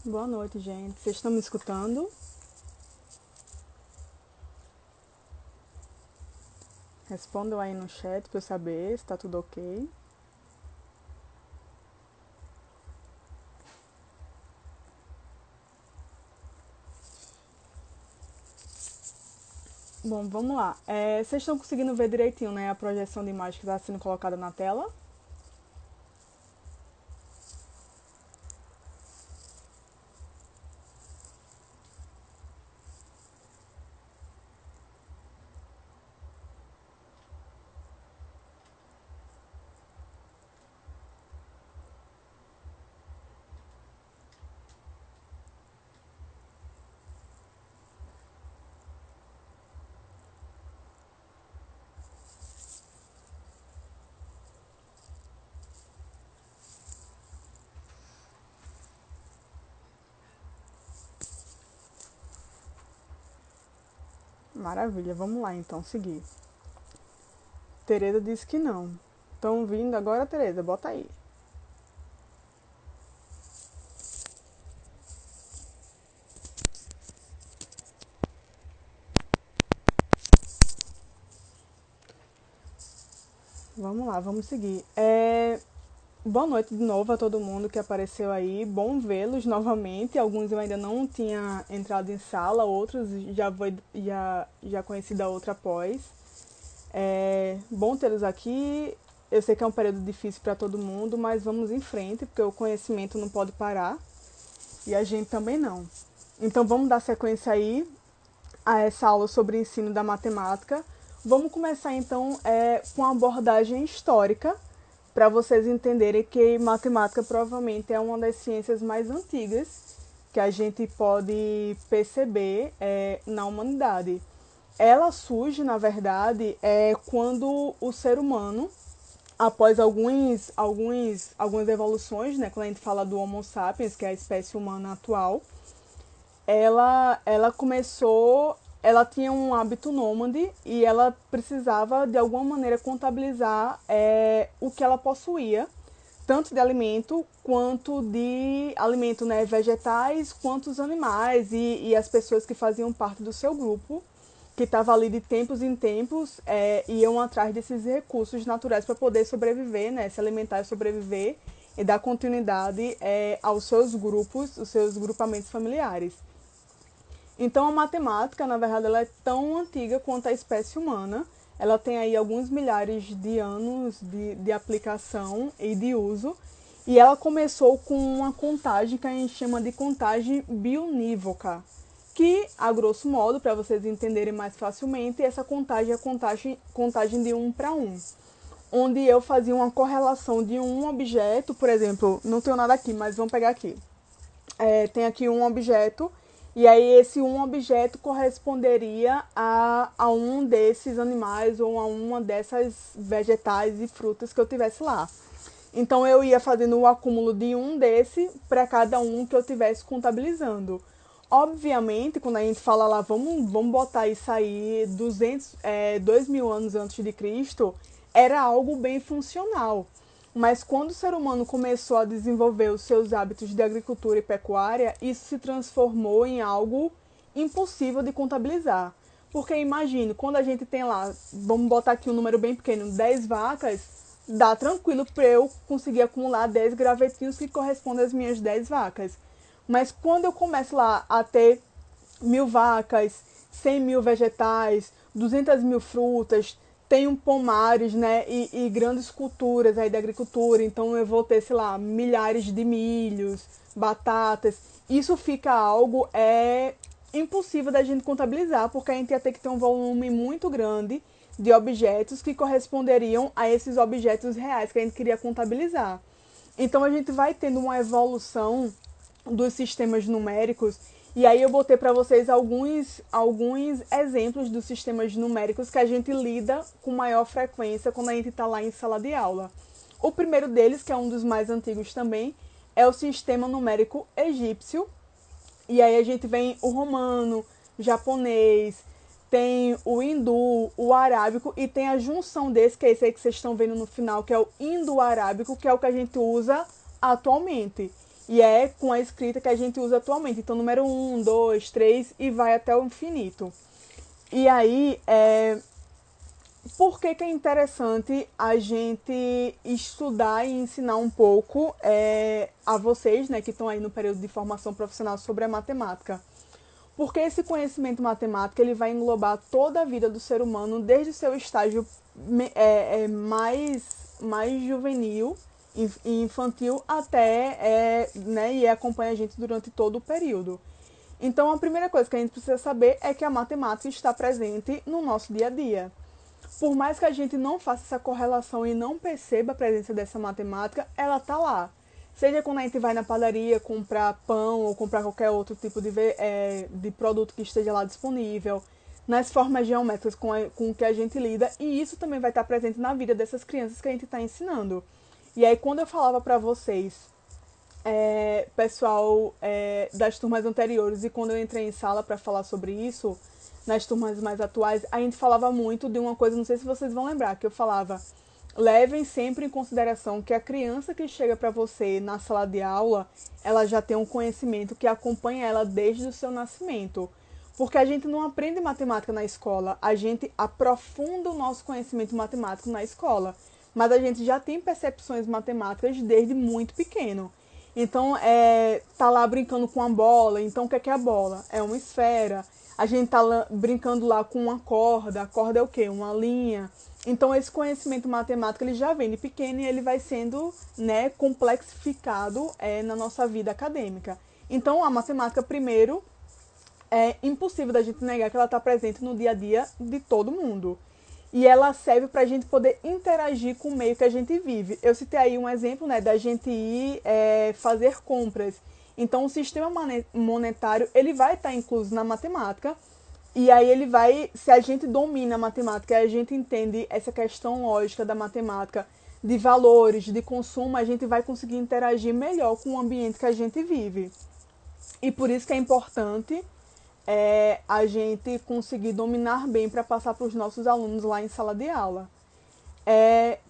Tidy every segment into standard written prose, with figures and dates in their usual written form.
Boa noite, gente. Vocês estão me escutando? Respondam aí no chat para eu saber se tá tudo ok. Bom, vamos lá. Vocês estão conseguindo ver direitinho, né, a projeção de imagem que está sendo colocada na tela? Maravilha, vamos lá então, seguir. Tereza disse que não. Estão vindo agora, Tereza? Bota aí. Vamos lá, vamos seguir. Boa noite de novo a todo mundo que apareceu aí. Bom vê-los novamente. Alguns eu ainda não tinha entrado em sala, outros já conheci da outra após. Bom tê-los aqui. Eu sei que é um período difícil para todo mundo, mas vamos em frente, porque o conhecimento não pode parar e a gente também não. Então vamos dar sequência aí a essa aula sobre ensino da matemática. Vamos começar então com a abordagem histórica, para vocês entenderem que matemática provavelmente é uma das ciências mais antigas que a gente pode perceber na humanidade. Ela surge, na verdade, quando o ser humano, após algumas evoluções, né, quando a gente fala do Homo sapiens, que é a espécie humana atual, ela tinha um hábito nômade e ela precisava de alguma maneira contabilizar o que ela possuía, tanto de alimento quanto de alimento, né, vegetais, quanto os animais e as pessoas que faziam parte do seu grupo, que estava ali de tempos em tempos, iam atrás desses recursos naturais para poder sobreviver, né, se alimentar e sobreviver e dar continuidade aos seus grupos, os seus grupamentos familiares. Então, a matemática, na verdade, ela é tão antiga quanto a espécie humana. Ela tem aí alguns milhares de anos de aplicação e de uso. E ela começou com uma contagem que a gente chama de contagem bionívoca, que, a grosso modo, para vocês entenderem mais facilmente, essa contagem é a contagem de 1 para 1, onde eu fazia uma correlação de um objeto, por exemplo, não tenho nada aqui, mas vamos pegar aqui. Tem aqui um objeto, e aí esse um objeto corresponderia a um desses animais ou a uma dessas vegetais e frutas que eu tivesse lá. Então eu ia fazendo o acúmulo de um desse para cada um que eu tivesse contabilizando. Obviamente, quando a gente fala lá, vamos botar isso aí 2.000 anos antes de Cristo, era algo bem funcional. Mas quando o ser humano começou a desenvolver os seus hábitos de agricultura e pecuária, isso se transformou em algo impossível de contabilizar. Porque imagine, quando a gente tem lá, vamos botar aqui um número bem pequeno, 10 vacas, dá tranquilo para eu conseguir acumular 10 gravetinhos que correspondem às minhas 10 vacas. Mas quando eu começo lá a ter 1.000 vacas, 100.000 vegetais, 200.000 frutas, tenho pomares, né, e grandes culturas aí da agricultura, então eu vou ter, sei lá, milhares de milhos, batatas. Isso fica algo impossível da gente contabilizar, porque a gente ia ter que ter um volume muito grande de objetos que corresponderiam a esses objetos reais que a gente queria contabilizar. Então a gente vai tendo uma evolução dos sistemas numéricos. E aí eu botei para vocês alguns exemplos dos sistemas numéricos que a gente lida com maior frequência quando a gente está lá em sala de aula. O primeiro deles, que é um dos mais antigos também, é o sistema numérico egípcio. E aí a gente vem o romano, japonês, tem o hindu, o arábico e tem a junção desse, que é esse aí que vocês estão vendo no final, que é o indo-arábico, que é o que a gente usa atualmente. E é com a escrita que a gente usa atualmente. Então, número 1, 2, 3 e vai até o infinito. E aí, por que que é interessante a gente estudar e ensinar um pouco a vocês, né, que estão aí no período de formação profissional sobre a matemática? Porque esse conhecimento matemático ele vai englobar toda a vida do ser humano, desde o seu estágio mais juvenil e infantil até, né, e acompanha a gente durante todo o período. Então, a primeira coisa que a gente precisa saber é que a matemática está presente no nosso dia a dia. Por mais que a gente não faça essa correlação e não perceba a presença dessa matemática, ela está lá. Seja quando a gente vai na padaria comprar pão ou comprar qualquer outro tipo de produto que esteja lá disponível, nas formas geométricas com que a gente lida, e isso também vai estar presente na vida dessas crianças que a gente está ensinando. E aí, quando eu falava para vocês, pessoal das turmas anteriores, e quando eu entrei em sala para falar sobre isso, nas turmas mais atuais, a gente falava muito de uma coisa, não sei se vocês vão lembrar, que eu falava: levem sempre em consideração que a criança que chega para você na sala de aula, ela já tem um conhecimento que acompanha ela desde o seu nascimento. Porque a gente não aprende matemática na escola, a gente aprofunda o nosso conhecimento matemático na escola. Mas a gente já tem percepções matemáticas desde muito pequeno. Então, tá lá brincando com a bola. Então, o que é a bola? É uma esfera. A gente tá lá brincando lá com uma corda. A corda é o quê? Uma linha. Então, esse conhecimento matemático ele já vem de pequeno e ele vai sendo, né, complexificado na nossa vida acadêmica. Então, a matemática, primeiro, é impossível da gente negar que ela está presente no dia a dia de todo mundo. E ela serve para a gente poder interagir com o meio que a gente vive. Eu citei aí um exemplo, né, da gente ir fazer compras. Então, o sistema monetário ele vai estar incluso na matemática. E aí ele vai, se a gente domina a matemática, a gente entende essa questão lógica da matemática, de valores, de consumo, a gente vai conseguir interagir melhor com o ambiente que a gente vive. E por isso que é importante a gente conseguir dominar bem para passar para os nossos alunos lá em sala de aula.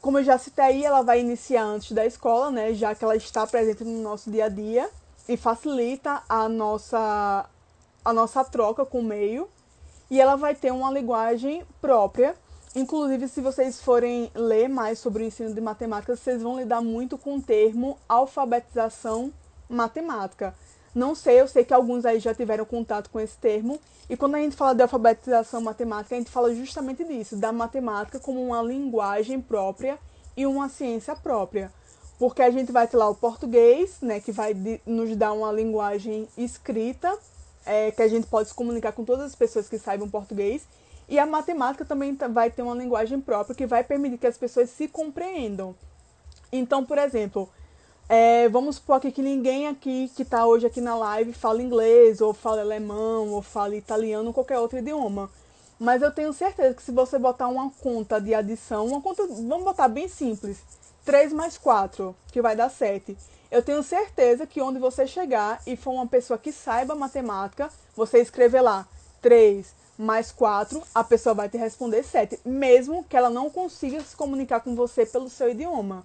Como eu já citei aí, ela vai iniciar antes da escola, né, já que ela está presente no nosso dia a dia e facilita a nossa troca com o meio. E ela vai ter uma linguagem própria. Inclusive, se vocês forem ler mais sobre o ensino de matemática, vocês vão lidar muito com o termo alfabetização matemática. Não sei, eu sei que alguns aí já tiveram contato com esse termo. E quando a gente fala de alfabetização matemática, a gente fala justamente disso, da matemática como uma linguagem própria e uma ciência própria. Porque a gente vai ter lá o português, né, que vai nos dar uma linguagem escrita, que a gente pode se comunicar com todas as pessoas que saibam português. E a matemática também vai ter uma linguagem própria que vai permitir que as pessoas se compreendam. Então, por exemplo, vamos supor aqui que ninguém aqui que está hoje aqui na live fala inglês, ou fala alemão, ou fala italiano, ou qualquer outro idioma. Mas eu tenho certeza que se você botar uma conta de adição, uma conta, vamos botar bem simples, 3 mais 4, que vai dar 7. Eu tenho certeza que onde você chegar e for uma pessoa que saiba matemática, você escrever lá 3 mais 4, a pessoa vai te responder 7, mesmo que ela não consiga se comunicar com você pelo seu idioma.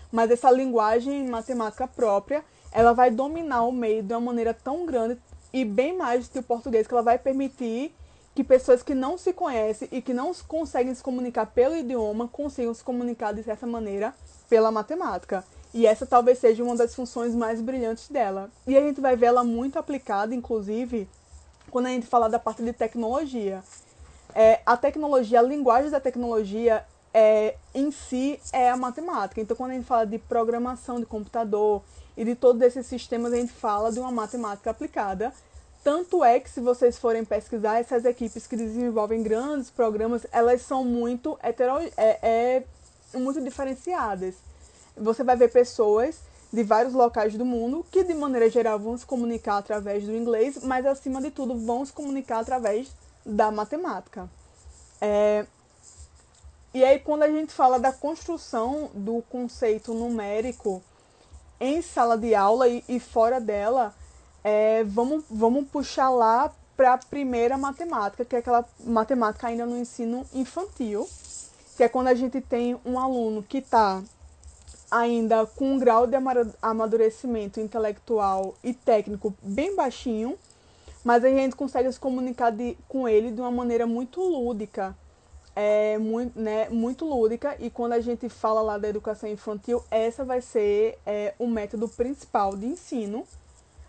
Mas essa linguagem matemática própria, ela vai dominar o meio de uma maneira tão grande e bem mais do que o português, que ela vai permitir que pessoas que não se conhecem e que não conseguem se comunicar pelo idioma consigam se comunicar de certa maneira pela matemática. E essa talvez seja uma das funções mais brilhantes dela. E a gente vai ver ela muito aplicada, inclusive, quando a gente fala da parte de tecnologia. A tecnologia, a linguagem da tecnologia em si é a matemática. Então, quando a gente fala de programação de computador e de todos esses sistemas, a gente fala de uma matemática aplicada. Tanto é que, se vocês forem pesquisar, essas equipes que desenvolvem grandes programas, elas são muito, muito diferenciadas. Você vai ver pessoas de vários locais do mundo que, de maneira geral, vão se comunicar através do inglês, mas, acima de tudo, vão se comunicar através da matemática. E aí, quando a gente fala da construção do conceito numérico em sala de aula e fora dela, vamos puxar lá para a primeira matemática, que é aquela matemática ainda no ensino infantil, que é quando a gente tem um aluno que está ainda com um grau de amadurecimento intelectual e técnico bem baixinho, mas a gente consegue se comunicar com ele de uma maneira muito lúdica, muito lúdica, e quando a gente fala lá da educação infantil, essa vai ser o método principal de ensino,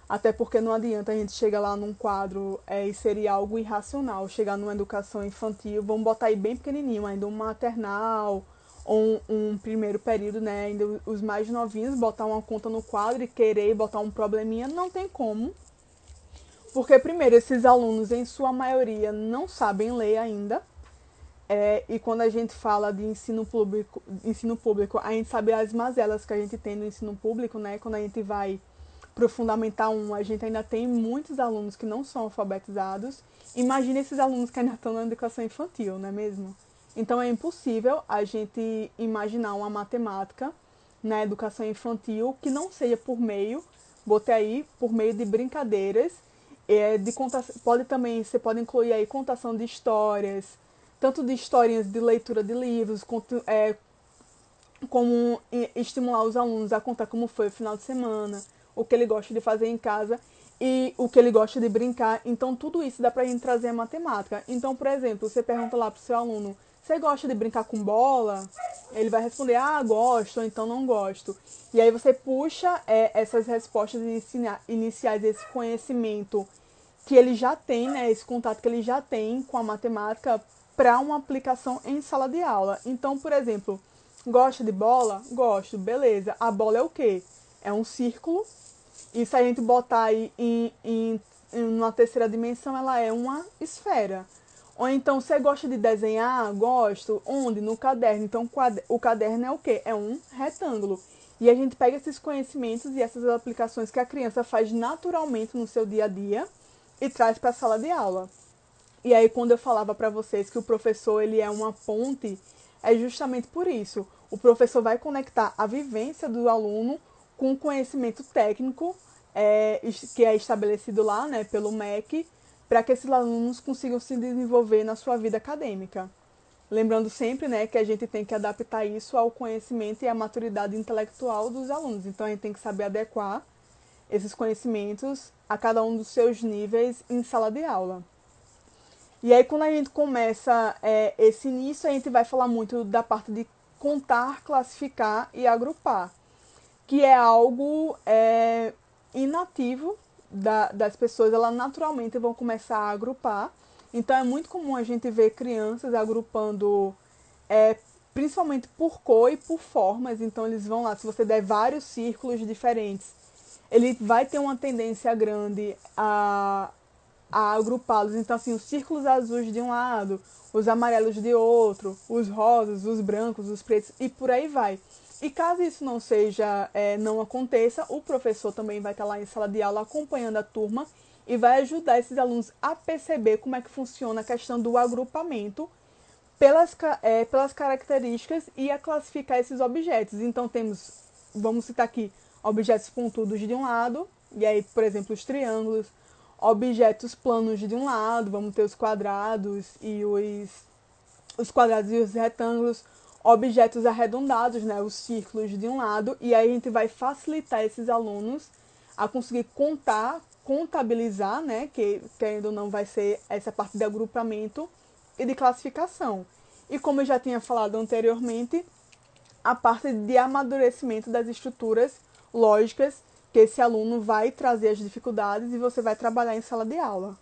até porque não adianta a gente chegar lá num quadro e seria algo irracional, chegar numa educação infantil, vamos botar aí bem pequenininho, ainda um maternal, ou um primeiro período, né, ainda os mais novinhos, botar uma conta no quadro e querer botar um probleminha, não tem como. Porque, primeiro, esses alunos, em sua maioria, não sabem ler ainda. E quando a gente fala de ensino público, a gente sabe as mazelas que a gente tem no ensino público, né? Quando a gente vai para o Fundamental 1, a gente ainda tem muitos alunos que não são alfabetizados. Imagina esses alunos que ainda estão na educação infantil, não é mesmo? Então é impossível a gente imaginar uma matemática na educação infantil que não seja por meio, botei aí, por meio de brincadeiras, você pode incluir aí contação de histórias, tanto de historinhas de leitura de livros, como estimular os alunos a contar como foi o final de semana, o que ele gosta de fazer em casa e o que ele gosta de brincar. Então, tudo isso dá pra gente trazer a matemática. Então, por exemplo, você pergunta lá pro seu aluno, você gosta de brincar com bola? Ele vai responder, gosto, ou então não gosto. E aí você puxa essas respostas iniciais, esse conhecimento que ele já tem, né, esse contato que ele já tem com a matemática para uma aplicação em sala de aula. Então, por exemplo, gosta de bola? Gosto, beleza. A bola é o quê? É um círculo. E se a gente botar aí em uma terceira dimensão, ela é uma esfera. Ou então, você gosta de desenhar? Gosto. Onde? No caderno. Então, o caderno é o quê? É um retângulo. E a gente pega esses conhecimentos e essas aplicações que a criança faz naturalmente no seu dia a dia e traz para a sala de aula. E aí, quando eu falava para vocês que o professor ele é uma ponte, é justamente por isso. O professor vai conectar a vivência do aluno com o conhecimento técnico que é estabelecido lá, né, pelo MEC, para que esses alunos consigam se desenvolver na sua vida acadêmica. Lembrando sempre, né, que a gente tem que adaptar isso ao conhecimento e à maturidade intelectual dos alunos. Então, a gente tem que saber adequar esses conhecimentos a cada um dos seus níveis em sala de aula. E aí, quando a gente começa esse início, a gente vai falar muito da parte de contar, classificar e agrupar, que é algo inativo das pessoas. Elas naturalmente vão começar a agrupar. Então, é muito comum a gente ver crianças agrupando, principalmente por cor e por formas. Então, eles vão lá, se você der vários círculos diferentes, ele vai ter uma tendência grande a agrupá-los. Então, assim, os círculos azuis de um lado, os amarelos de outro, os rosas, os brancos, os pretos, e por aí vai. E caso isso não aconteça, o professor também vai estar lá em sala de aula acompanhando a turma e vai ajudar esses alunos a perceber como é que funciona a questão do agrupamento pelas características e a classificar esses objetos. Então, vamos citar aqui, objetos pontudos de um lado, e aí, por exemplo, os triângulos, objetos planos de um lado, vamos ter os quadrados e os quadrados e os retângulos, objetos arredondados, né, os círculos de um lado, e aí a gente vai facilitar esses alunos a conseguir contabilizar, né, que ainda não vai ser essa parte de agrupamento e de classificação. E como eu já tinha falado anteriormente, a parte de amadurecimento das estruturas lógicas que esse aluno vai trazer as dificuldades e você vai trabalhar em sala de aula.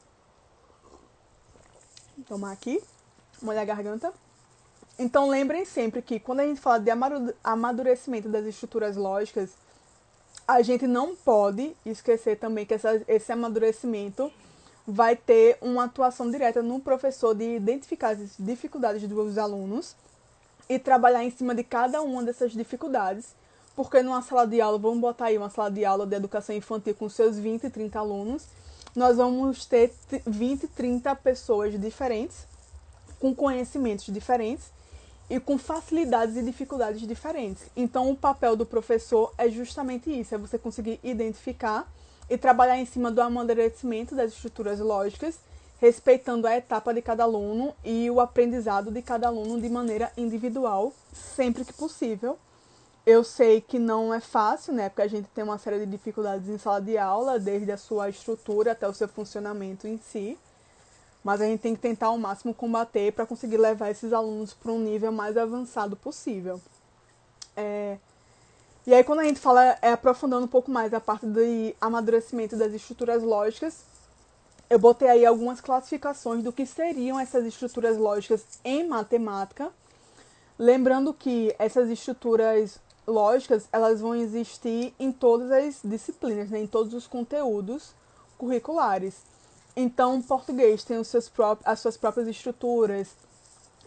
Vou tomar aqui, molhar a garganta. Então, lembrem sempre que quando a gente fala de amadurecimento das estruturas lógicas, a gente não pode esquecer também que esse amadurecimento vai ter uma atuação direta no professor de identificar as dificuldades dos alunos e trabalhar em cima de cada uma dessas dificuldades, porque numa sala de aula, vamos botar aí uma sala de aula de educação infantil com seus 20, 30 alunos, nós vamos ter 20, 30 pessoas diferentes, com conhecimentos diferentes e com facilidades e dificuldades diferentes. Então, o papel do professor é justamente isso, é você conseguir identificar e trabalhar em cima do amadurecimento das estruturas lógicas, respeitando a etapa de cada aluno e o aprendizado de cada aluno de maneira individual, sempre que possível. Eu sei que não é fácil, né? Porque a gente tem uma série de dificuldades em sala de aula, desde a sua estrutura até o seu funcionamento em si. Mas a gente tem que tentar ao máximo combater para conseguir levar esses alunos para um nível mais avançado possível. É, E aí, quando a gente fala, aprofundando um pouco mais a parte do amadurecimento das estruturas lógicas, eu botei aí algumas classificações do que seriam essas estruturas lógicas em matemática. Lembrando que essas estruturas lógicas, elas vão existir em todas as disciplinas, né? Em todos os conteúdos curriculares. Então, português tem as suas próprias estruturas,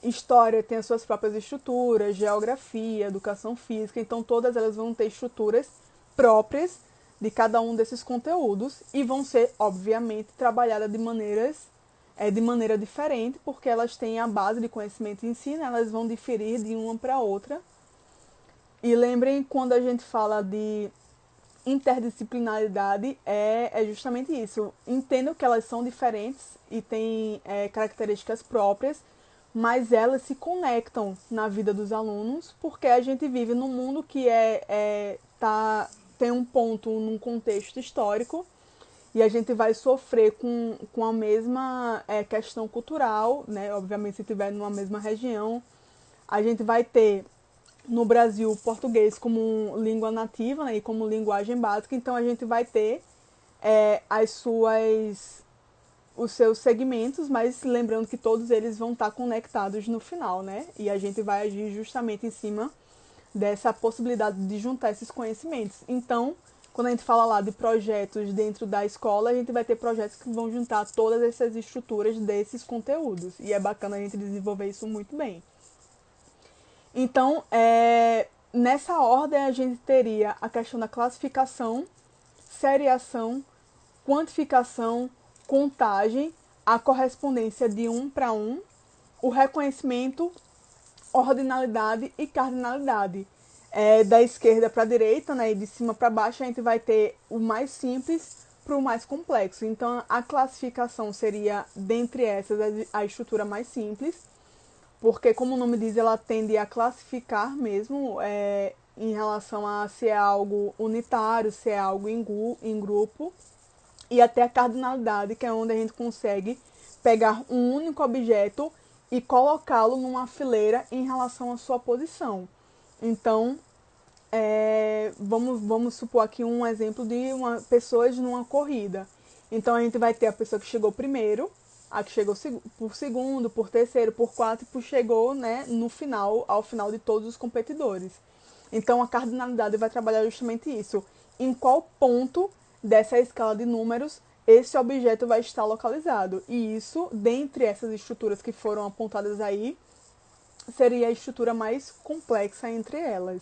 história tem as suas próprias estruturas, geografia, educação física, então todas elas vão ter estruturas próprias de cada um desses conteúdos e vão ser, obviamente, trabalhadas de maneira diferente, porque elas têm a base de conhecimento em si, né? Elas vão diferir de uma para outra. E lembrem, quando a gente fala de interdisciplinaridade, é justamente isso. Entendo que elas são diferentes e têm características próprias, mas elas se conectam na vida dos alunos, porque a gente vive num mundo que tem um ponto num contexto histórico e a gente vai sofrer com a mesma questão cultural, né? Obviamente, se estiver numa mesma região, a gente vai ter no Brasil o português como língua nativa, né? E como linguagem básica, então a gente vai ter as suas os seus segmentos, mas lembrando que todos eles vão estar conectados no final, né? E a gente vai agir justamente em cima dessa possibilidade de juntar esses conhecimentos. Então, quando a gente fala lá de projetos dentro da escola, a gente vai ter projetos que vão juntar todas essas estruturas desses conteúdos. E é bacana a gente desenvolver isso muito bem. Então, nessa ordem, a gente teria a questão da classificação, seriação, quantificação, contagem, a correspondência de um para um, o reconhecimento, ordinalidade e cardinalidade. Da esquerda para a direita, né, e de cima para baixo, a gente vai ter o mais simples para o mais complexo. Então, a classificação seria, dentre essas, a estrutura mais simples, porque, como o nome diz, ela tende a classificar mesmo em relação a se é algo unitário, se é algo em grupo, e até a cardinalidade, que é onde a gente consegue pegar um único objeto e colocá-lo numa fileira em relação à sua posição. Então, vamos supor aqui um exemplo de pessoas numa corrida. Então, a gente vai ter a pessoa que chegou primeiro, a que chegou por segundo, por terceiro, por quarto e chegou, né, no final, ao final de todos os competidores. Então, a cardinalidade vai trabalhar justamente isso. Em qual ponto dessa escala de números esse objeto vai estar localizado. E isso, dentre essas estruturas que foram apontadas aí, seria a estrutura mais complexa entre elas.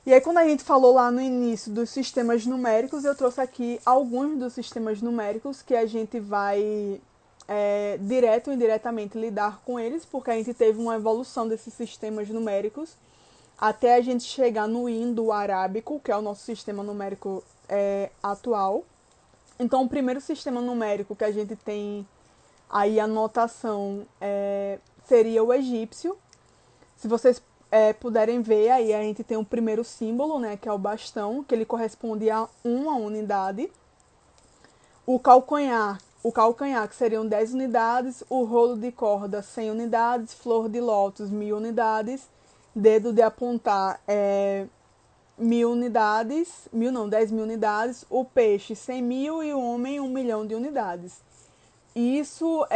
E aí, quando a gente falou lá no início dos sistemas numéricos, eu trouxe aqui alguns dos sistemas numéricos que a gente vai direto ou indiretamente lidar com eles, porque a gente teve uma evolução desses sistemas numéricos até a gente chegar no indo-arábico, que é o nosso sistema numérico atual. Então, o primeiro sistema numérico que a gente tem aí a notação seria o egípcio. Se vocês puderem ver, aí a gente tem o primeiro símbolo, né, que é o bastão, que ele corresponde a uma unidade. O calcanhar, que seriam 10 unidades, o rolo de corda, 100 unidades, flor de lótus, 1000 unidades, dedo de apontar, 1000 unidades, 10.000 unidades, o peixe 100.000 e o homem 1.000.000 de unidades. Isso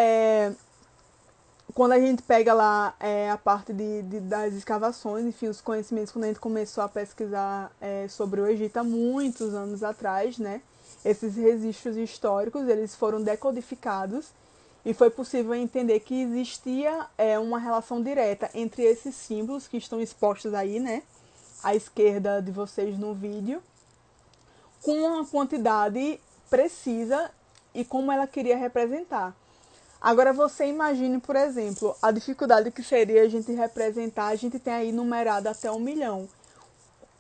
quando a gente pega lá a parte das escavações, enfim, os conhecimentos, quando a gente começou a pesquisar sobre o Egito há muitos anos atrás, né? Esses registros históricos, eles foram decodificados e foi possível entender que existia uma relação direta entre esses símbolos que estão expostos aí, né? À esquerda de vocês no vídeo, com a quantidade precisa e como ela queria representar. Agora você imagine, por exemplo, a dificuldade que seria a gente representar, a gente tem aí numerado até 1.000.000.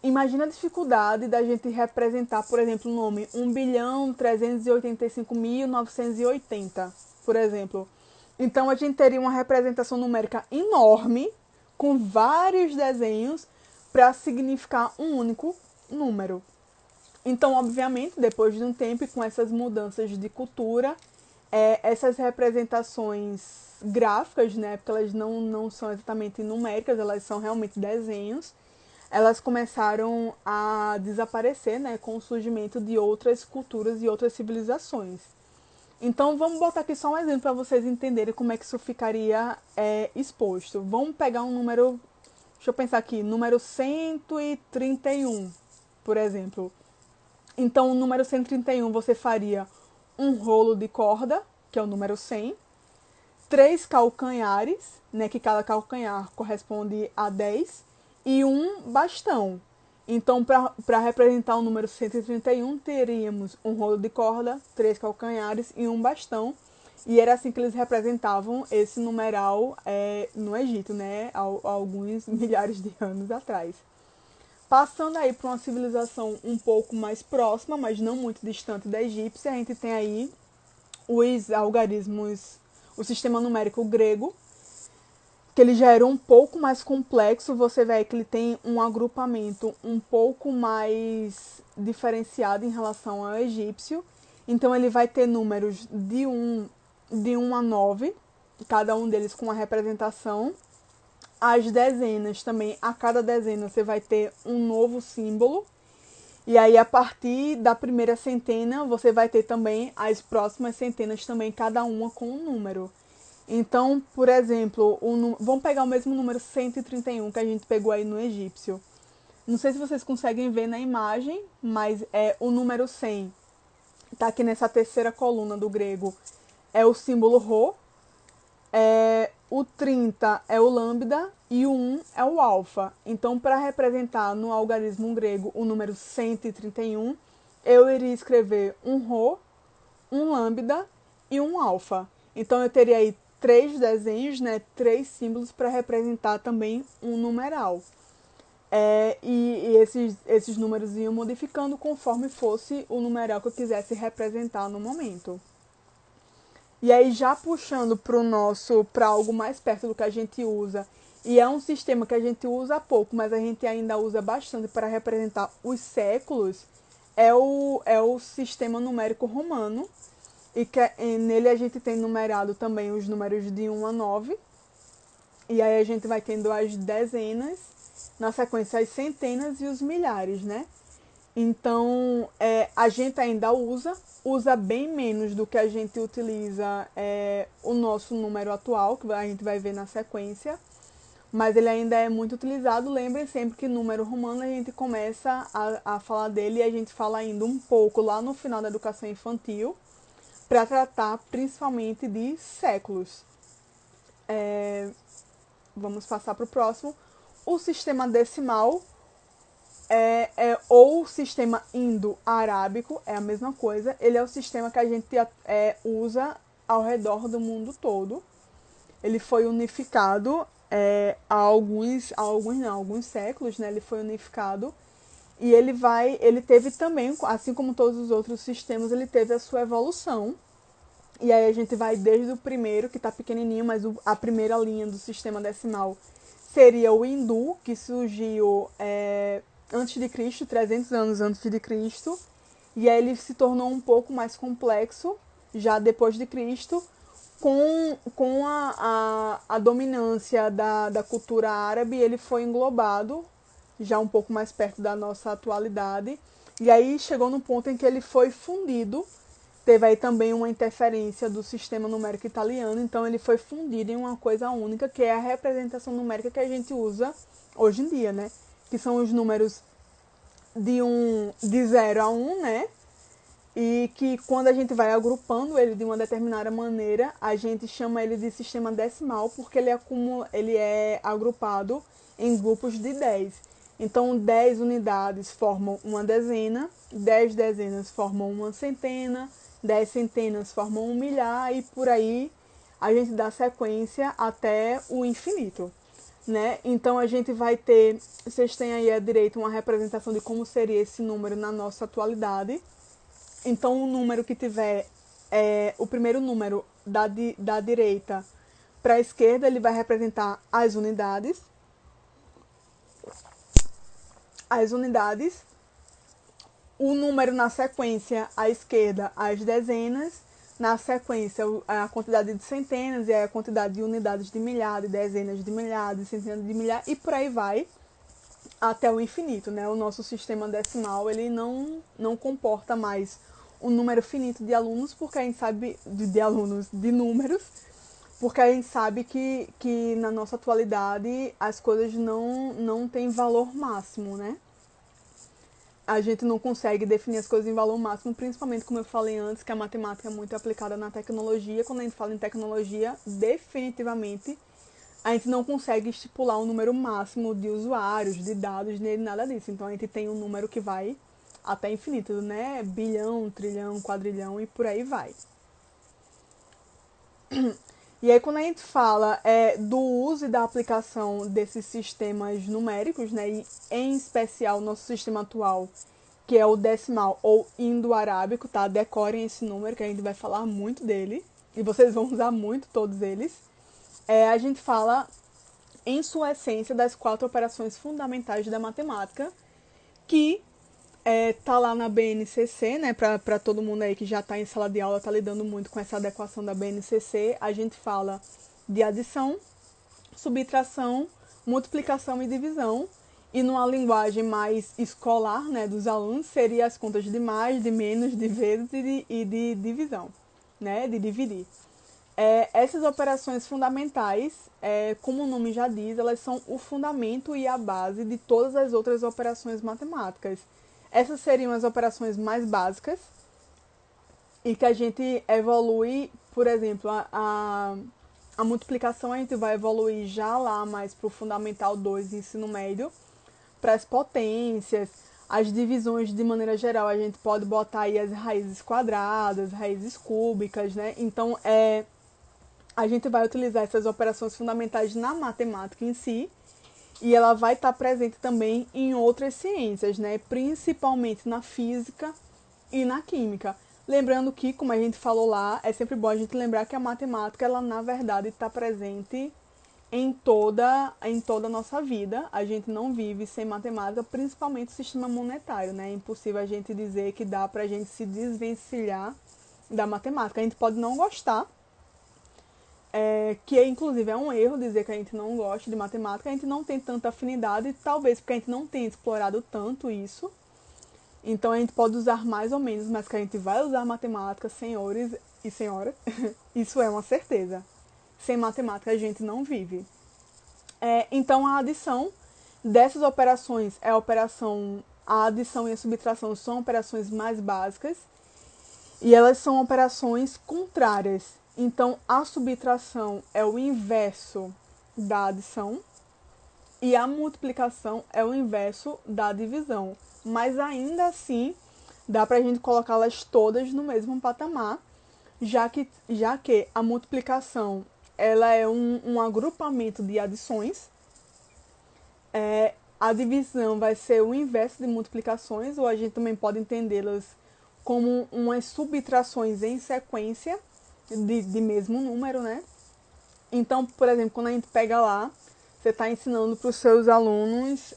Imagina a dificuldade da gente representar, por exemplo, o nome 1.385.980, por exemplo. Então a gente teria uma representação numérica enorme, com vários desenhos, para significar um único número. Então, obviamente, depois de um tempo e com essas mudanças de cultura, essas representações gráficas, né, porque elas não são exatamente numéricas, elas são realmente desenhos, elas começaram a desaparecer, né, com o surgimento de outras culturas e outras civilizações. Então, vamos botar aqui só um exemplo para vocês entenderem como é que isso ficaria exposto. Vamos pegar um número, deixa eu pensar aqui, número 131, por exemplo. Então, o número 131 você faria um rolo de corda, que é o número 100, 3 calcanhares, né, que cada calcanhar corresponde a 10, e um bastão. Então, para representar o número 131, teríamos um rolo de corda, 3 calcanhares e um bastão. E era assim que eles representavam esse numeral no Egito, né, há alguns milhares de anos atrás. Passando aí para uma civilização um pouco mais próxima, mas não muito distante da egípcia, a gente tem aí os algarismos, o sistema numérico grego, que ele já era um pouco mais complexo. Você vê que ele tem um agrupamento um pouco mais diferenciado em relação ao egípcio. Então ele vai ter números de 1 a 9, cada um deles com uma representação. As dezenas também, a cada dezena você vai ter um novo símbolo. E aí, a partir da primeira centena, você vai ter também as próximas centenas também, cada uma com um número. Então, por exemplo, vamos pegar o mesmo número 131 que a gente pegou aí no egípcio. Não sei se vocês conseguem ver na imagem, mas o número 100 está aqui nessa terceira coluna do grego. É o símbolo Rho. O 30 é o lambda e o 1 é o alfa. Então, para representar no algarismo grego o número 131, eu iria escrever um Rho, um lambda e um alfa. Então, eu teria aí 3 desenhos, né, 3 símbolos para representar também um numeral. E esses números iam modificando conforme fosse o numeral que eu quisesse representar no momento. E aí, já puxando para algo mais perto do que a gente usa, e é um sistema que a gente usa pouco, mas a gente ainda usa bastante para representar os séculos, é o sistema numérico romano, e nele a gente tem numerado também os números de 1 a 9, e aí a gente vai tendo as dezenas, na sequência as centenas e os milhares, né? Então, a gente ainda usa bem menos do que a gente utiliza o nosso número atual, que a gente vai ver na sequência, mas ele ainda é muito utilizado. Lembrem sempre que número romano a gente começa a falar dele e a gente fala ainda um pouco lá no final da educação infantil, para tratar principalmente de séculos. Vamos passar para o próximo. O sistema decimal ou o sistema indo-arábico, é a mesma coisa. Ele é o sistema que a gente usa ao redor do mundo todo. Ele foi unificado há alguns séculos, né? Ele foi unificado e ele teve também, assim como todos os outros sistemas, ele teve a sua evolução. E aí a gente vai desde o primeiro, que está pequenininho, mas a primeira linha do sistema decimal seria o hindu, que surgiu antes de Cristo, 300 anos antes de Cristo, e aí ele se tornou um pouco mais complexo já depois de Cristo, com a dominância da cultura árabe. Ele foi englobado já um pouco mais perto da nossa atualidade, e aí chegou no ponto em que ele foi fundido. Teve aí também uma interferência do sistema numérico italiano, então ele foi fundido em uma coisa única, que é a representação numérica que a gente usa hoje em dia, né? Que são os números de 0 a 1, né? E que quando a gente vai agrupando ele de uma determinada maneira, a gente chama ele de sistema decimal, porque ele é agrupado em grupos de 10. Então, 10 unidades formam uma dezena, 10 dezenas formam uma centena, 10 centenas formam um milhar, e por aí a gente dá sequência até o infinito, né? Então a gente vai ter, vocês têm aí à direita uma representação de como seria esse número na nossa atualidade. Então o número que tiver o primeiro número da direita para a esquerda, ele vai representar as unidades. as unidades, o número na sequência à esquerda, as dezenas, na sequência a quantidade de centenas, e aí a quantidade de unidades de milhar, de dezenas de milhar, de centenas de milhar, e por aí vai até o infinito, né? O nosso sistema decimal, ele não comporta mais um número finito de alunos, porque a gente sabe, de números, porque a gente sabe que na nossa atualidade as coisas não têm valor máximo, né? A gente não consegue definir as coisas em valor máximo, principalmente, como eu falei antes, que a matemática é muito aplicada na tecnologia. Quando a gente fala em tecnologia, definitivamente a gente não consegue estipular um número máximo de usuários, de dados, nem nada disso. Então a gente tem um número que vai até infinito, né? Bilhão, trilhão, quadrilhão e por aí vai. E aí quando a gente fala do uso e da aplicação desses sistemas numéricos, né, e em especial nosso sistema atual, que é o decimal ou indo-arábico, tá? Decorem esse número que a gente vai falar muito dele e vocês vão usar muito todos eles. A gente fala, em sua essência, das 4 operações fundamentais da matemática, que tá lá na BNCC, né, para todo mundo aí que já está em sala de aula, tá lidando muito com essa adequação da BNCC. A gente fala de adição, subtração, multiplicação e divisão. E numa linguagem mais escolar, né, dos alunos, seria as contas de mais, de menos, de vezes e de divisão, né, de dividir. Essas operações fundamentais, como o nome já diz, elas são o fundamento e a base de todas as outras operações matemáticas. Essas seriam as operações mais básicas e que a gente evolui, por exemplo, a multiplicação a gente vai evoluir já lá mais para o Fundamental 2 de ensino médio, para as potências, as divisões de maneira geral, a gente pode botar aí as raízes quadradas, raízes cúbicas, né? Então, a gente vai utilizar essas operações fundamentais na matemática em si, e ela vai estar presente também em outras ciências, né? Principalmente na física e na química. Lembrando que, como a gente falou lá, é sempre bom a gente lembrar que a matemática, ela na verdade está presente em toda a nossa vida. A gente não vive sem matemática, principalmente o sistema monetário, né? É impossível a gente dizer que dá para a gente se desvencilhar da matemática. A gente pode não gostar, que inclusive é um erro dizer que a gente não gosta de matemática, a gente não tem tanta afinidade, talvez porque a gente não tenha explorado tanto isso. Então a gente pode usar mais ou menos, mas que a gente vai usar matemática, senhores e senhoras, isso é uma certeza. Sem matemática a gente não vive. Então a adição dessas operações a adição e a subtração são operações mais básicas e elas são operações contrárias. Então a subtração é o inverso da adição e a multiplicação é o inverso da divisão. Mas ainda assim dá para a gente colocá-las todas no mesmo patamar, já que a multiplicação ela é um agrupamento de adições. A divisão vai ser o inverso de multiplicações, ou a gente também pode entendê-las como umas subtrações em sequência de mesmo número, né? Então, por exemplo, quando a gente pega lá, você está ensinando para os seus alunos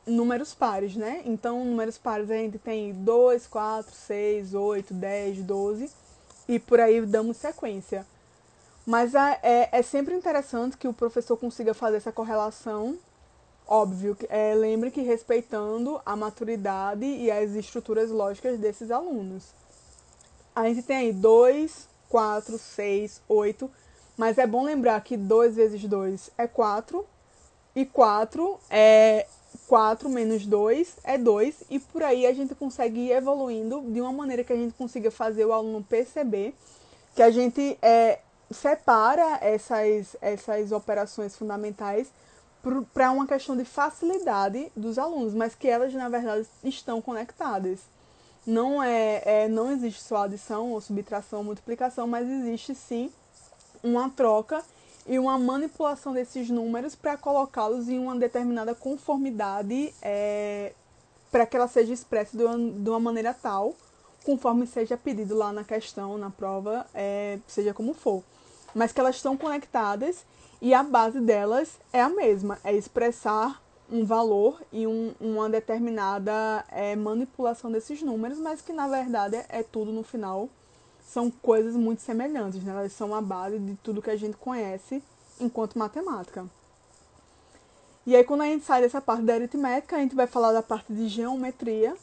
números pares, né? Então, números pares a gente tem 2, 4, 6, 8, 10, 12 e por aí damos sequência. Mas é sempre interessante que o professor consiga fazer essa correlação, óbvio, lembre que respeitando a maturidade e as estruturas lógicas desses alunos. A gente tem aí 2, 4, 6, 8, mas é bom lembrar que 2 vezes 2 é 4, e 4 menos 2 é 2, e por aí a gente consegue ir evoluindo de uma maneira que a gente consiga fazer o aluno perceber que a gente separa essas operações fundamentais para uma questão de facilidade dos alunos, mas que elas, na verdade, estão conectadas. Não existe só adição ou subtração ou multiplicação, mas existe sim uma troca e uma manipulação desses números para colocá-los em uma determinada conformidade para que ela seja expressa de uma maneira tal, conforme seja pedido lá na questão, na prova, seja como for. Mas que elas estão conectadas e a base delas é a mesma, é expressar um valor e uma determinada manipulação desses números, mas que na verdade é tudo no final, são coisas muito semelhantes, né? Elas são a base de tudo que a gente conhece enquanto matemática. E aí quando a gente sai dessa parte da aritmética, a gente vai falar da parte de geometria,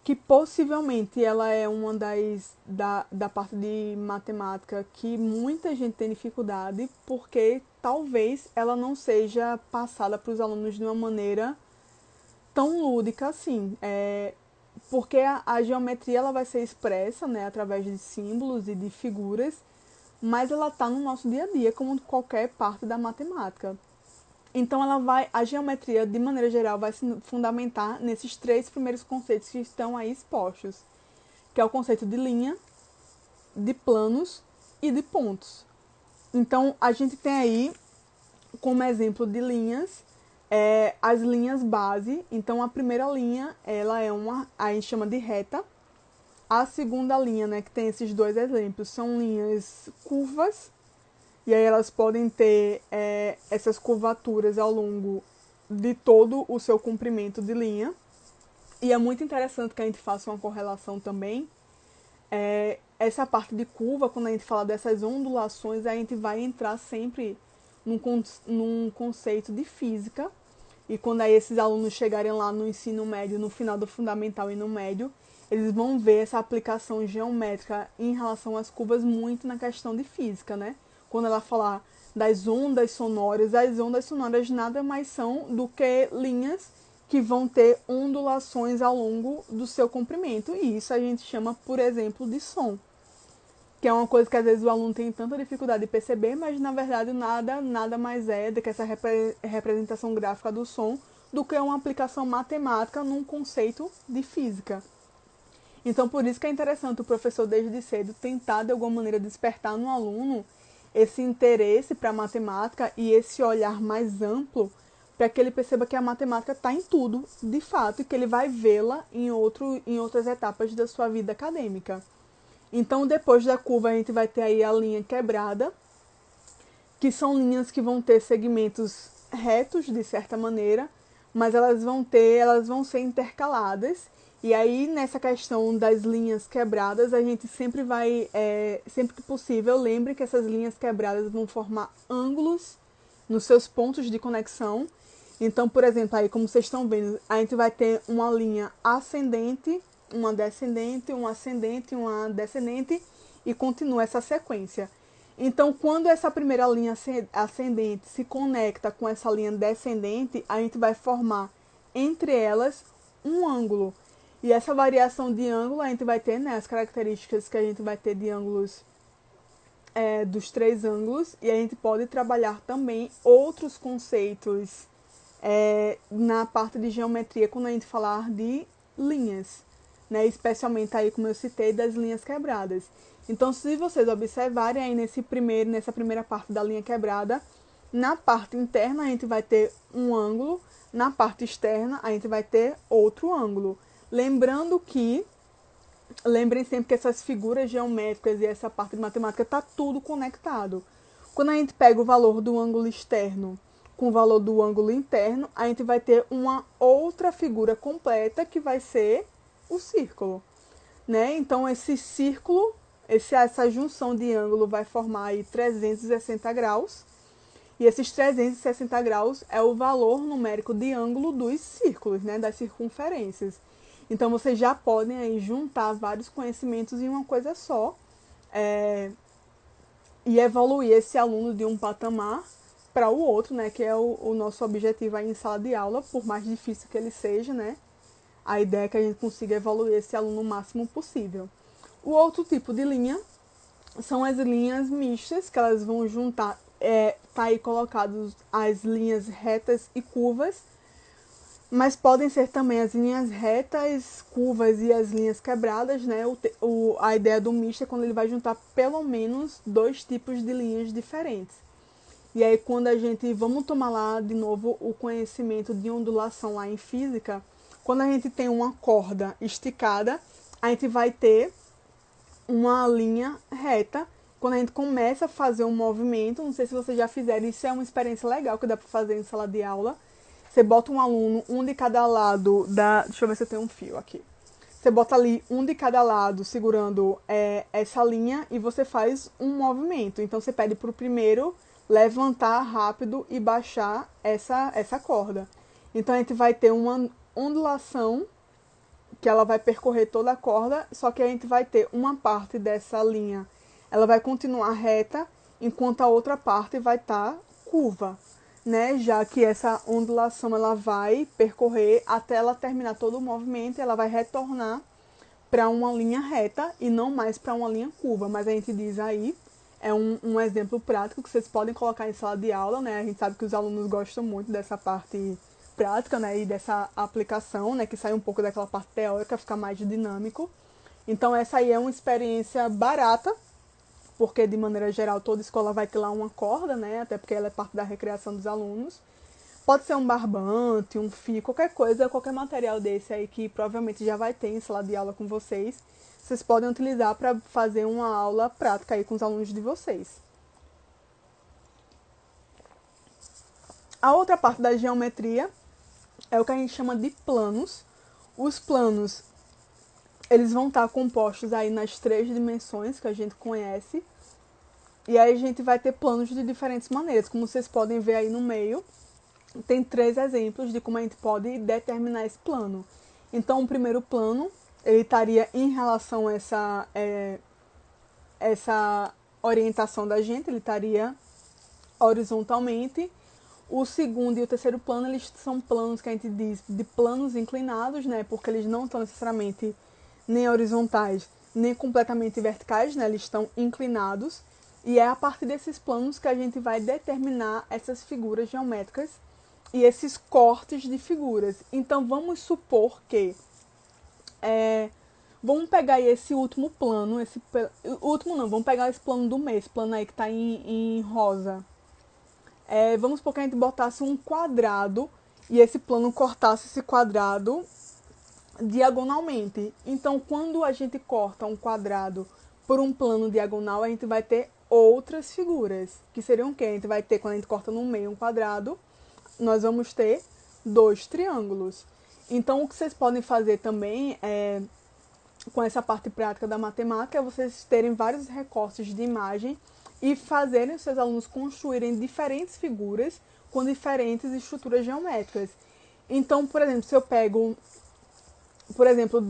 que possivelmente ela é uma da parte de matemática que muita gente tem dificuldade, porque talvez ela não seja passada para os alunos de uma maneira tão lúdica assim. Porque a geometria ela vai ser expressa, né, através de símbolos e de figuras, mas ela está no nosso dia a dia, como qualquer parte da matemática. Então a geometria, de maneira geral, vai se fundamentar nesses três primeiros conceitos que estão aí expostos, que é o conceito de linha, de planos e de pontos. Então a gente tem aí como exemplo de linhas as linhas base. Então a primeira linha ela é a gente chama de reta. A segunda linha, né, que tem esses dois exemplos, são linhas curvas. E aí elas podem ter essas curvaturas ao longo de todo o seu comprimento de linha. E é muito interessante que a gente faça uma correlação também. Essa parte de curva, quando a gente fala dessas ondulações, a gente vai entrar sempre num conceito de física. E quando aí esses alunos chegarem lá no ensino médio, no final do fundamental e no médio, eles vão ver essa aplicação geométrica em relação às curvas muito na questão de física, né? Quando ela falar das ondas sonoras, as ondas sonoras nada mais são do que linhas que vão ter ondulações ao longo do seu comprimento. E isso a gente chama, por exemplo, de som. Que é uma coisa que às vezes o aluno tem tanta dificuldade de perceber, mas na verdade nada mais é do que essa representação gráfica do som do que uma aplicação matemática num conceito de física. Então, por isso que é interessante o professor, desde cedo, tentar, de alguma maneira, despertar no aluno esse interesse para a matemática e esse olhar mais amplo para que ele perceba que a matemática está em tudo, de fato, e que ele vai vê-la em outras etapas da sua vida acadêmica. Então, depois da curva, a gente vai ter aí a linha quebrada, que são linhas que vão ter segmentos retos, de certa maneira, mas elas vão ser intercaladas. E aí, nessa questão das linhas quebradas, a gente sempre vai, sempre que possível, lembre que essas linhas quebradas vão formar ângulos nos seus pontos de conexão. Então, por exemplo, aí como vocês estão vendo, a gente vai ter uma linha ascendente, uma descendente, um ascendente, uma descendente, e continua essa sequência. Então, quando essa primeira linha ascendente se conecta com essa linha descendente, a gente vai formar entre elas um ângulo. E essa variação de ângulo, a gente vai ter, né, as características que a gente vai ter de ângulos dos três ângulos, e a gente pode trabalhar também outros conceitos na parte de geometria quando a gente falar de linhas, né, especialmente aí, como eu citei, das linhas quebradas. Então, se vocês observarem aí nessa primeira parte da linha quebrada, na parte interna a gente vai ter um ângulo, na parte externa a gente vai ter outro ângulo. Lembrem sempre que essas figuras geométricas e essa parte de matemática está tudo conectado. Quando a gente pega o valor do ângulo externo com o valor do ângulo interno, a gente vai ter uma outra figura completa que vai ser o círculo, né? Então esse círculo, essa junção de ângulo vai formar aí 360 graus. E esses 360 graus é o valor numérico de ângulo dos círculos, né, das circunferências. Então, vocês já podem aí juntar vários conhecimentos em uma coisa só e evoluir esse aluno de um patamar para o outro, né, que é o nosso objetivo aí em sala de aula, por mais difícil que ele seja, né, a ideia é que a gente consiga evoluir esse aluno o máximo possível. O outro tipo de linha são as linhas mistas, que elas vão juntar, tá aí colocados as linhas retas e curvas, mas podem ser também as linhas retas, curvas e as linhas quebradas, né? A ideia do misto é quando ele vai juntar pelo menos dois tipos de linhas diferentes. E aí vamos tomar lá de novo o conhecimento de ondulação lá em física, quando a gente tem uma corda esticada, a gente vai ter uma linha reta. Quando a gente começa a fazer um movimento, não sei se vocês já fizeram, isso é uma experiência legal que dá para fazer em sala de aula. Você bota um aluno, um de cada lado da... Deixa eu ver se eu tenho um fio aqui. Você bota ali um de cada lado segurando essa linha e você faz um movimento. Então você pede para o primeiro levantar rápido e baixar essa corda. Então a gente vai ter uma ondulação que ela vai percorrer toda a corda, só que a gente vai ter uma parte dessa linha, ela vai continuar reta, enquanto a outra parte vai estar curva, né? Já que essa ondulação ela vai percorrer até ela terminar todo o movimento, e ela vai retornar para uma linha reta e não mais para uma linha curva. Mas a gente diz aí, é um exemplo prático que vocês podem colocar em sala de aula, né? A gente sabe que os alunos gostam muito dessa parte prática, né, e dessa aplicação, né, que sai um pouco daquela parte teórica, fica mais dinâmico. Então essa aí é uma experiência barata, porque de maneira geral toda escola vai ter lá uma corda, né, até porque ela é parte da recreação dos alunos. Pode ser um barbante, um fio, qualquer coisa, qualquer material desse aí que provavelmente já vai ter em sala de aula com vocês. Vocês podem utilizar para fazer uma aula prática aí com os alunos de vocês. A outra parte da geometria é o que a gente chama de planos. Os planos, eles vão estar compostos aí nas 3 dimensões que a gente conhece. E aí a gente vai ter planos de diferentes maneiras. Como vocês podem ver aí no meio, tem 3 exemplos de como a gente pode determinar esse plano. Então, o primeiro plano, ele estaria em relação a essa orientação da gente, ele estaria horizontalmente. O segundo e o terceiro plano, eles são planos que a gente diz de planos inclinados, né? Porque eles não estão necessariamente nem horizontais, nem completamente verticais, né? Eles estão inclinados. E é a partir desses planos que a gente vai determinar essas figuras geométricas e esses cortes de figuras. Então, vamos supor que... vamos pegar aí esse último plano, último não, vamos pegar esse plano do mês, esse plano aí que está em rosa. Vamos supor que a gente botasse um quadrado e esse plano cortasse esse quadrado diagonalmente. Então, quando a gente corta um quadrado por um plano diagonal, a gente vai ter outras figuras, que seriam o quê? A gente vai ter, quando a gente corta no meio um quadrado, nós vamos ter 2 triângulos. Então, o que vocês podem fazer também com essa parte prática da matemática é vocês terem vários recortes de imagem e fazerem os seus alunos construírem diferentes figuras com diferentes estruturas geométricas. Então, por exemplo, se eu pego, por exemplo,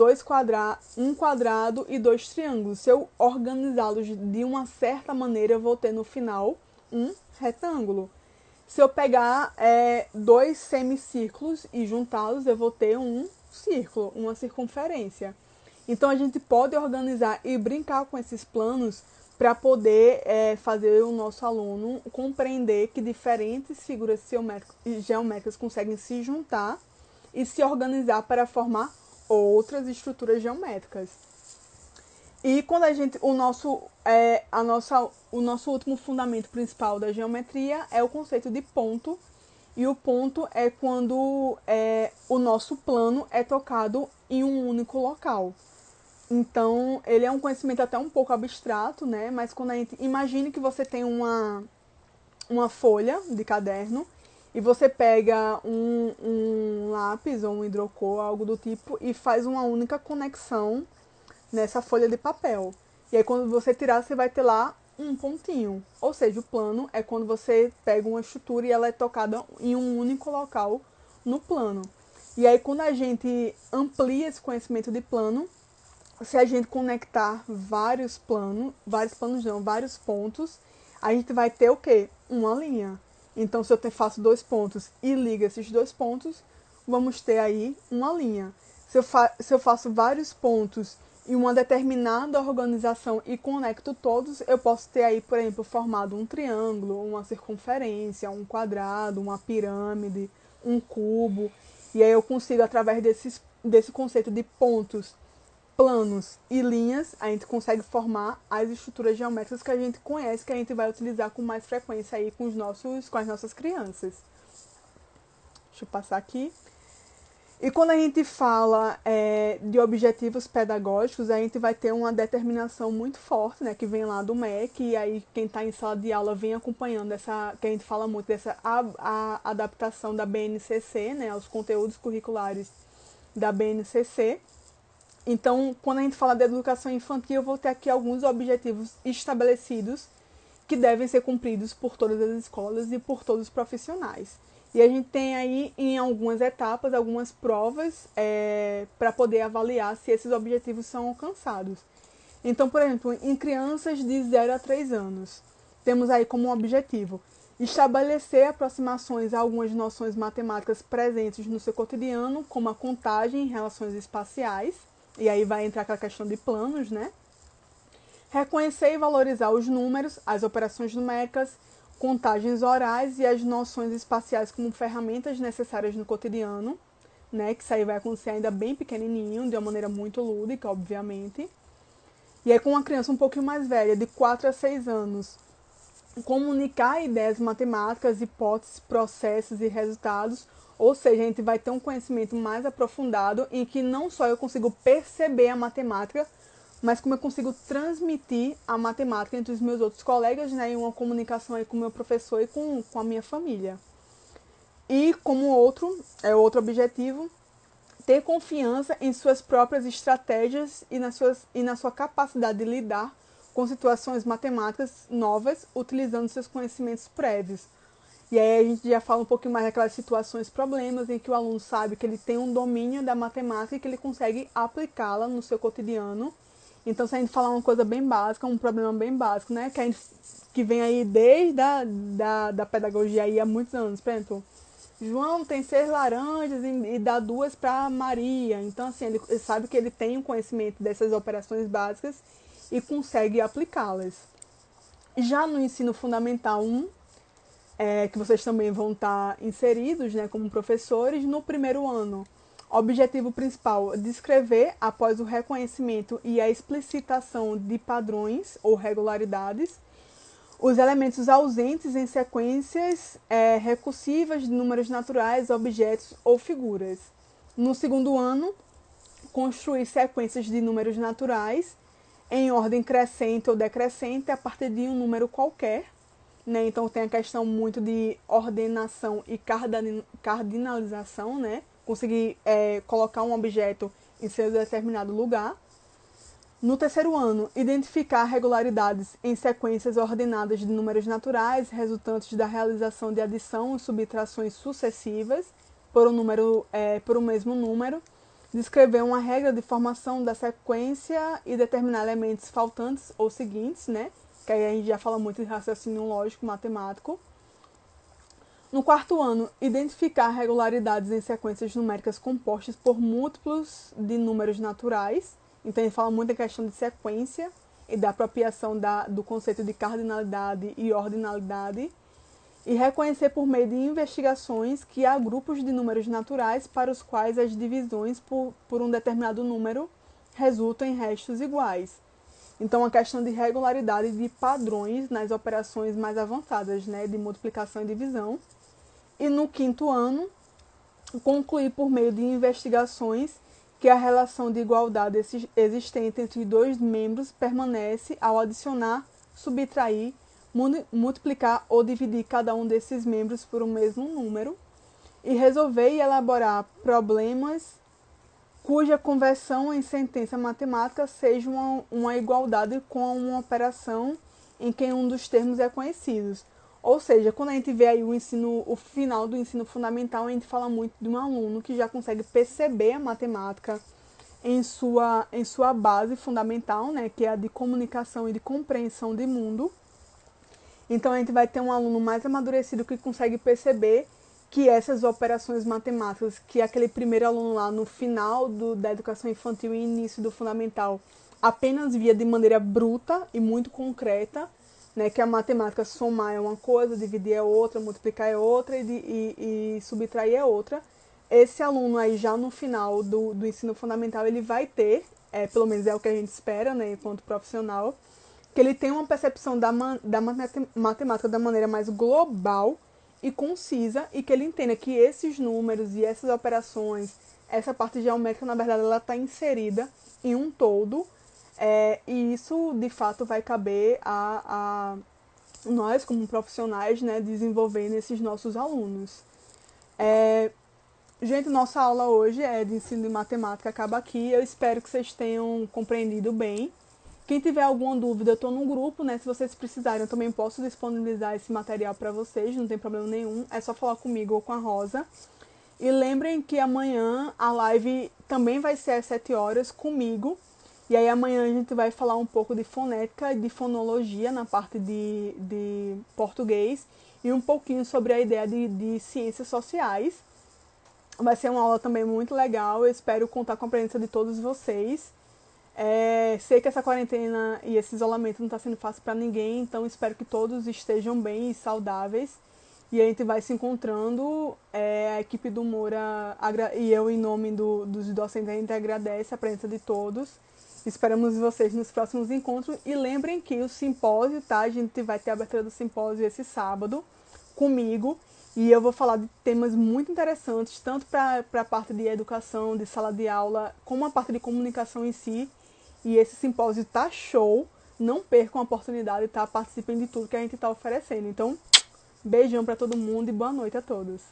um quadrado e 2 triângulos, se eu organizá-los de uma certa maneira, eu vou ter no final um retângulo. Se eu pegar 2 semicírculos e juntá-los, eu vou ter um círculo, uma circunferência. Então, a gente pode organizar e brincar com esses planos para poder fazer o nosso aluno compreender que diferentes figuras geométricas conseguem se juntar e se organizar para formar outras estruturas geométricas. E quando o nosso último fundamento principal da geometria é o conceito de ponto. E o ponto é quando o nosso plano é tocado em um único local. Então, ele é um conhecimento até um pouco abstrato, né? Mas quando a gente... Imagine que você tem uma folha de caderno e você pega um lápis ou um hidrocor, algo do tipo, e faz uma única conexão nessa folha de papel. E aí, quando você tirar, você vai ter lá um pontinho. Ou seja, o plano é quando você pega uma estrutura e ela é tocada em um único local no plano. E aí, quando a gente amplia esse conhecimento de plano, se a gente conectar vários pontos, a gente vai ter o quê? Uma linha. Então, se eu faço 2 pontos e ligo esses 2 pontos, vamos ter aí uma linha. Se eu faço vários pontos e uma determinada organização e conecto todos, eu posso ter aí, por exemplo, formado um triângulo, uma circunferência, um quadrado, uma pirâmide, um cubo. E aí eu consigo, através desse conceito de pontos, planos e linhas, a gente consegue formar as estruturas geométricas que a gente conhece, que a gente vai utilizar com mais frequência aí com as nossas crianças. Deixa eu passar aqui. E quando a gente fala de objetivos pedagógicos, a gente vai ter uma determinação muito forte, né, que vem lá do MEC, e aí quem está em sala de aula vem acompanhando essa, que a gente fala muito dessa a adaptação da BNCC, né, aos conteúdos curriculares da BNCC. Então, quando a gente fala de educação infantil, eu vou ter aqui alguns objetivos estabelecidos que devem ser cumpridos por todas as escolas e por todos os profissionais. E a gente tem aí, em algumas etapas, algumas provas para poder avaliar se esses objetivos são alcançados. Então, por exemplo, em crianças de 0 a 3 anos, temos aí como objetivo estabelecer aproximações a algumas noções matemáticas presentes no seu cotidiano, como a contagem em relações espaciais, e aí vai entrar aquela questão de planos, né? Reconhecer e valorizar os números, as operações numéricas, contagens orais e as noções espaciais como ferramentas necessárias no cotidiano, né? Que isso aí vai acontecer ainda bem pequenininho, de uma maneira muito lúdica, obviamente. E aí com uma criança um pouquinho mais velha, de 4 a 6 anos, comunicar ideias matemáticas, hipóteses, processos e resultados, ou seja, a gente vai ter um conhecimento mais aprofundado em que não só eu consigo perceber a matemática, mas como eu consigo transmitir a matemática entre os meus outros colegas, né, em uma comunicação aí com o meu professor e com a minha família. E como outro objetivo, ter confiança em suas próprias estratégias e na sua capacidade de lidar com situações matemáticas novas, utilizando seus conhecimentos prévios. E aí a gente já fala um pouquinho mais daquelas situações, problemas, em que o aluno sabe que ele tem um domínio da matemática e que ele consegue aplicá-la no seu cotidiano. Então, se a gente falar uma coisa bem básica, um problema bem básico, né, que vem aí desde da pedagogia aí há muitos anos, por exemplo, João tem 6 laranjas e dá 2 para Maria. Então, assim, ele sabe que ele tem um conhecimento dessas operações básicas e consegue aplicá-las. Já no ensino fundamental 1, que vocês também vão estar inseridos, né, como professores, no primeiro ano, objetivo principal, descrever, após o reconhecimento e a explicitação de padrões ou regularidades, os elementos ausentes em sequências recursivas de números naturais, objetos ou figuras. No segundo ano, construir sequências de números naturais em ordem crescente ou decrescente a partir de um número qualquer. Né? Então tem a questão muito de ordenação e cardinalização, né? Conseguir colocar um objeto em seu determinado lugar. No terceiro ano, identificar regularidades em sequências ordenadas de números naturais resultantes da realização de adição e subtrações sucessivas por um mesmo número. Descrever uma regra de formação da sequência e determinar elementos faltantes ou seguintes, né? Que aí a gente já fala muito de raciocínio lógico matemático. No quarto ano, identificar regularidades em sequências numéricas compostas por múltiplos de números naturais. Então, ele fala muito da questão de sequência e da apropriação do conceito de cardinalidade e ordinalidade. E reconhecer por meio de investigações que há grupos de números naturais para os quais as divisões por um determinado número resultam em restos iguais. Então, a questão de regularidade de padrões nas operações mais avançadas, né, de multiplicação e divisão. E no quinto ano, concluir por meio de investigações que a relação de igualdade existente entre dois membros permanece ao adicionar, subtrair, multiplicar ou dividir cada um desses membros por um mesmo número, e resolver e elaborar problemas cuja conversão em sentença matemática seja uma igualdade com uma operação em que um dos termos é conhecido. Ou seja, quando a gente vê aí o final do ensino fundamental, a gente fala muito de um aluno que já consegue perceber a matemática em sua base fundamental, né, que é a de comunicação e de compreensão de mundo. Então, a gente vai ter um aluno mais amadurecido que consegue perceber que essas operações matemáticas, que aquele primeiro aluno lá no final da educação infantil e início do fundamental apenas via de maneira bruta e muito concreta, né, que a matemática somar é uma coisa, dividir é outra, multiplicar é outra e subtrair é outra. Esse aluno aí já no final do ensino fundamental, ele vai ter, pelo menos é o que a gente espera, né, enquanto profissional, que ele tem uma percepção da matemática da maneira mais global e concisa, e que ele entenda que esses números e essas operações, essa parte geométrica, na verdade, ela está inserida em um todo, e isso, de fato, vai caber a nós, como profissionais, né, desenvolvendo esses nossos alunos. Gente, nossa aula hoje é de ensino de matemática, acaba aqui. Eu espero que vocês tenham compreendido bem. Quem tiver alguma dúvida, eu estou num grupo, né? Se vocês precisarem, eu também posso disponibilizar esse material para vocês, não tem problema nenhum. É só falar comigo ou com a Rosa. E lembrem que amanhã a live também vai ser às 7 horas comigo. E aí amanhã a gente vai falar um pouco de fonética e de fonologia na parte de português e um pouquinho sobre a ideia de ciências sociais. Vai ser uma aula também muito legal. Eu espero contar com a presença de todos vocês. Sei que essa quarentena e esse isolamento não está sendo fácil para ninguém, então espero que todos estejam bem e saudáveis. E a gente vai se encontrando. A equipe do Moura e eu, em nome dos docentes, a gente agradece a presença de todos. Esperamos vocês nos próximos encontros. E lembrem que o simpósio, tá? A gente vai ter a abertura do simpósio esse sábado comigo. E eu vou falar de temas muito interessantes, tanto para a parte de educação, de sala de aula, como a parte de comunicação em si. E esse simpósio tá show. Não percam a oportunidade, tá? Participem de tudo que a gente está oferecendo. Então, beijão para todo mundo e boa noite a todos.